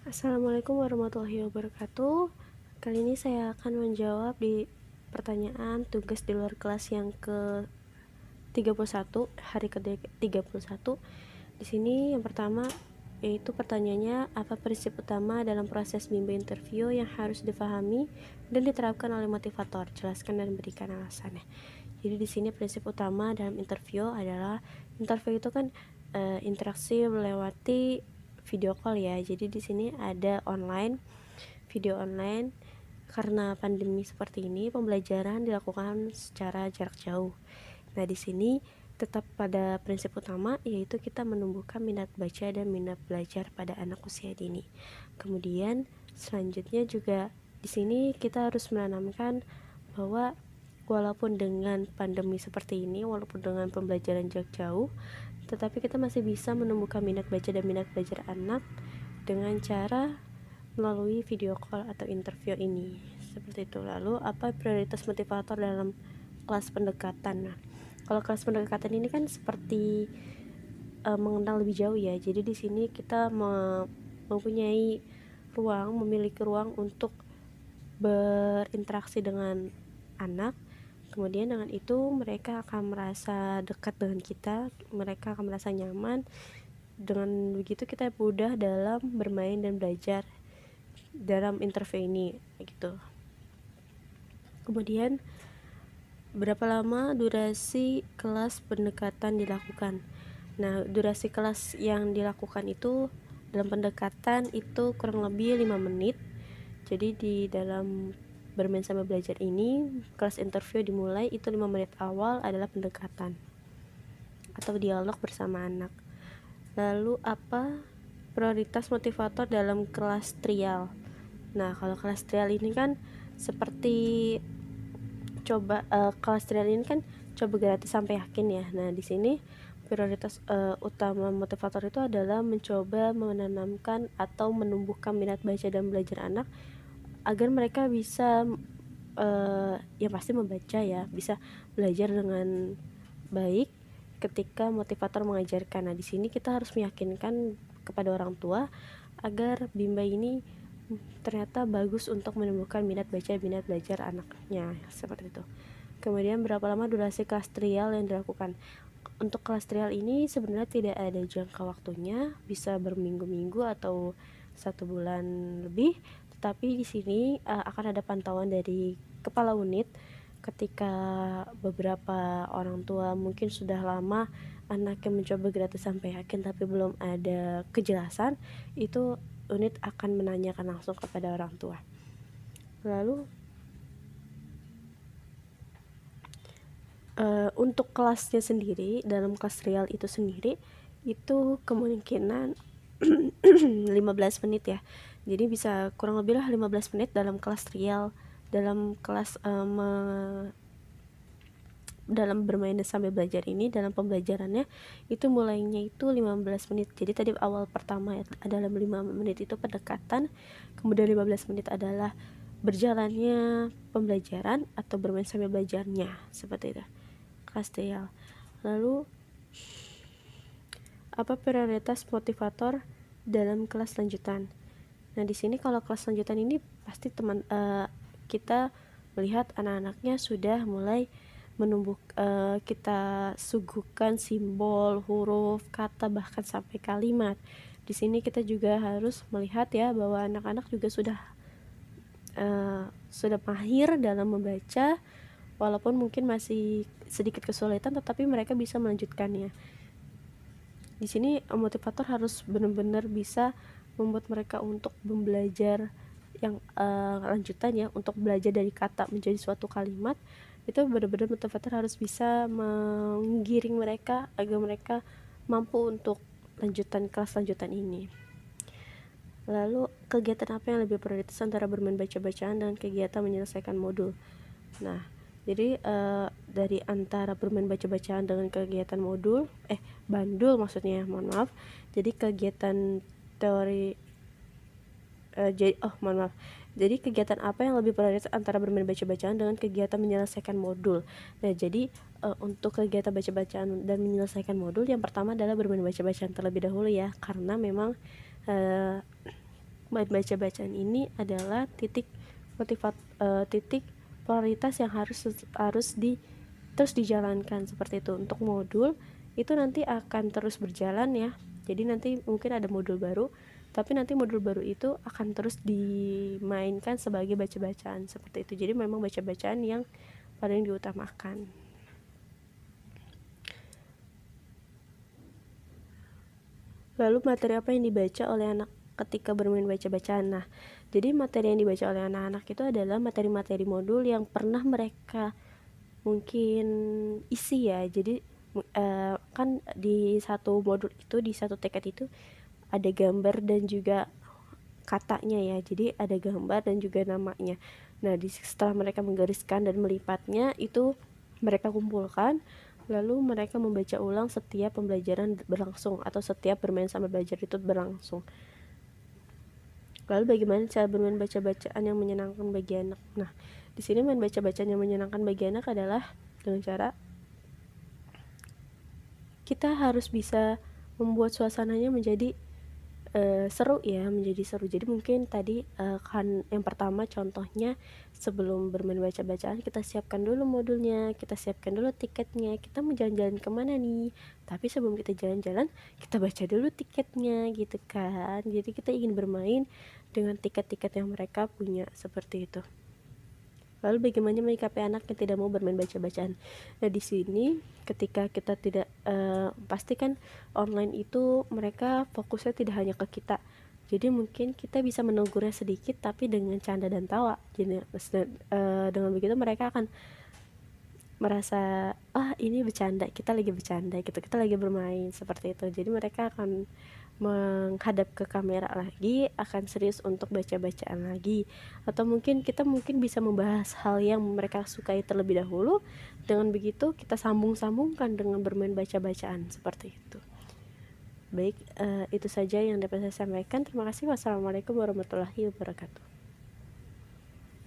Assalamualaikum warahmatullahi wabarakatuh. Kali ini saya akan menjawab di pertanyaan tugas di luar kelas yang ke-31, hari ke-31. Di sini yang pertama yaitu pertanyaannya, apa prinsip utama dalam proses bimbing interview yang harus dipahami dan diterapkan oleh motivator? Jelaskan dan berikan alasannya. Jadi di sini prinsip utama dalam interview adalah interview itu kan interaksi melewati video call ya. Jadi di sini ada video online. Karena pandemi seperti ini, pembelajaran dilakukan secara jarak jauh. Nah, di sini tetap pada prinsip utama, yaitu kita menumbuhkan minat baca dan minat belajar pada anak usia dini. Kemudian selanjutnya juga di sini kita harus menanamkan bahwa walaupun dengan pandemi seperti ini, walaupun dengan pembelajaran jarak jauh, tetapi kita masih bisa menumbuhkan minat baca dan minat belajar anak dengan cara melalui video call atau interview ini. Seperti itu. Lalu apa prioritas motivator dalam kelas pendekatan? Nah, kalau kelas pendekatan ini kan seperti mengenal lebih jauh ya. Jadi di sini kita mempunyai memiliki ruang untuk berinteraksi dengan anak. Kemudian dengan itu mereka akan merasa dekat dengan kita, mereka akan merasa nyaman. Dengan begitu kita mudah dalam bermain dan belajar dalam interview ini gitu. Kemudian berapa lama durasi kelas pendekatan dilakukan? Nah, durasi kelas yang dilakukan itu dalam pendekatan itu kurang lebih 5 menit. Jadi di dalam bermain sambil belajar ini, kelas interview dimulai itu 5 menit awal adalah pendekatan atau dialog bersama anak. Lalu apa prioritas motivator dalam kelas trial? Nah, kalau kelas trial ini kan seperti kelas trial ini kan coba gratis sampai yakin ya. Nah, di sini prioritas utama motivator itu adalah mencoba menanamkan atau menumbuhkan minat baca dan belajar anak agar mereka bisa ya pasti membaca ya, bisa belajar dengan baik ketika motivator mengajarkan. Nah, di sini kita harus meyakinkan kepada orang tua agar bimbel ini ternyata bagus untuk menumbuhkan minat baca, minat belajar anaknya, seperti itu. Kemudian berapa lama durasi kelas trial yang dilakukan? Untuk kelas trial ini sebenarnya tidak ada jangka waktunya, bisa berminggu-minggu atau 1 bulan lebih. Tetapi di sini akan ada pantauan dari kepala unit ketika beberapa orang tua mungkin sudah lama anaknya mencoba gratis sampai yakin tapi belum ada kejelasan, itu unit akan menanyakan langsung kepada orang tua. Lalu untuk kelasnya sendiri, dalam kelas trial itu sendiri itu kemungkinan 15 menit ya. Jadi bisa kurang lebih lah 15 menit dalam kelas trial, dalam kelas dalam bermain sambil belajar ini, dalam pembelajarannya itu mulainya itu 15 menit. Jadi tadi awal pertama adalah 5 menit itu pendekatan, kemudian 15 menit adalah berjalannya pembelajaran atau bermain sambil belajarnya, seperti itu kelas trial. Lalu apa prioritas motivator dalam kelas lanjutan? Nah, di sini kalau kelas lanjutan ini pasti kita melihat anak-anaknya sudah mulai menumbuh, kita suguhkan simbol, huruf, kata, bahkan sampai kalimat. Di sini kita juga harus melihat ya bahwa anak-anak juga sudah mahir dalam membaca, walaupun mungkin masih sedikit kesulitan, tetapi mereka bisa melanjutkannya. Di sini motivator harus benar-benar bisa membuat mereka untuk belajar yang lanjutan ya, untuk belajar dari kata menjadi suatu kalimat. Itu benar-benar motivator harus bisa menggiring mereka agar mereka mampu untuk kelas lanjutan ini. Lalu kegiatan apa yang lebih prioritas antara bermain baca-bacaan dan kegiatan menyelesaikan modul? Nah, jadi dari antara bermain baca-bacaan dengan kegiatan bandul maksudnya, mohon maaf. Jadi kegiatan teori jadi kegiatan apa yang lebih prioritas antara bermain baca-bacaan dengan kegiatan menyelesaikan modul? Nah, jadi untuk kegiatan baca-bacaan dan menyelesaikan modul, yang pertama adalah bermain baca-bacaan terlebih dahulu ya, karena memang baca-bacaan ini adalah titik prioritas yang terus dijalankan seperti itu. Untuk modul itu nanti akan terus berjalan ya. Jadi nanti mungkin ada modul baru, tapi nanti modul baru itu akan terus dimainkan sebagai baca-bacaan seperti itu. Jadi memang baca-bacaan yang paling diutamakan. Lalu materi apa yang dibaca oleh anak ketika bermain baca-bacaan? Nah, jadi materi yang dibaca oleh anak-anak itu adalah materi-materi modul yang pernah mereka mungkin isi ya. Jadi kan di satu modul itu, di satu tiket itu ada gambar dan juga katanya ya. Jadi ada gambar dan juga namanya. Nah, setelah mereka menggariskan dan melipatnya, itu mereka kumpulkan, lalu mereka membaca ulang setiap pembelajaran berlangsung atau setiap bermain sambil belajar itu berlangsung. Lalu bagaimana cara bermain baca-bacaan yang menyenangkan bagi anak? Nah, di sini main baca-bacaan yang menyenangkan bagi anak adalah dengan cara kita harus bisa membuat suasananya menjadi seru ya, menjadi seru. Jadi mungkin tadi kan yang pertama contohnya, sebelum bermain baca-bacaan kita siapkan dulu modulnya, kita siapkan dulu tiketnya, kita mau jalan-jalan kemana nih, tapi sebelum kita jalan-jalan kita baca dulu tiketnya gitu kan. Jadi kita ingin bermain dengan tiket-tiket yang mereka punya seperti itu. Lalu bagaimana menyikapi anak yang tidak mau bermain baca-bacaan? Nah, di sini ketika kita tidak pastikan online itu mereka fokusnya tidak hanya ke kita. Jadi mungkin kita bisa menegurnya sedikit tapi dengan canda dan tawa. Jadi dengan begitu mereka akan merasa ini bercanda, kita lagi bercanda gitu, kita lagi bermain seperti itu. Jadi mereka akan menghadap ke kamera lagi, akan serius untuk baca-bacaan lagi. Atau mungkin kita bisa membahas hal yang mereka sukai terlebih dahulu, dengan begitu kita sambung-sambungkan dengan bermain baca-bacaan seperti itu. Baik, itu saja yang dapat saya sampaikan. Terima kasih. Wassalamualaikum warahmatullahi wabarakatuh.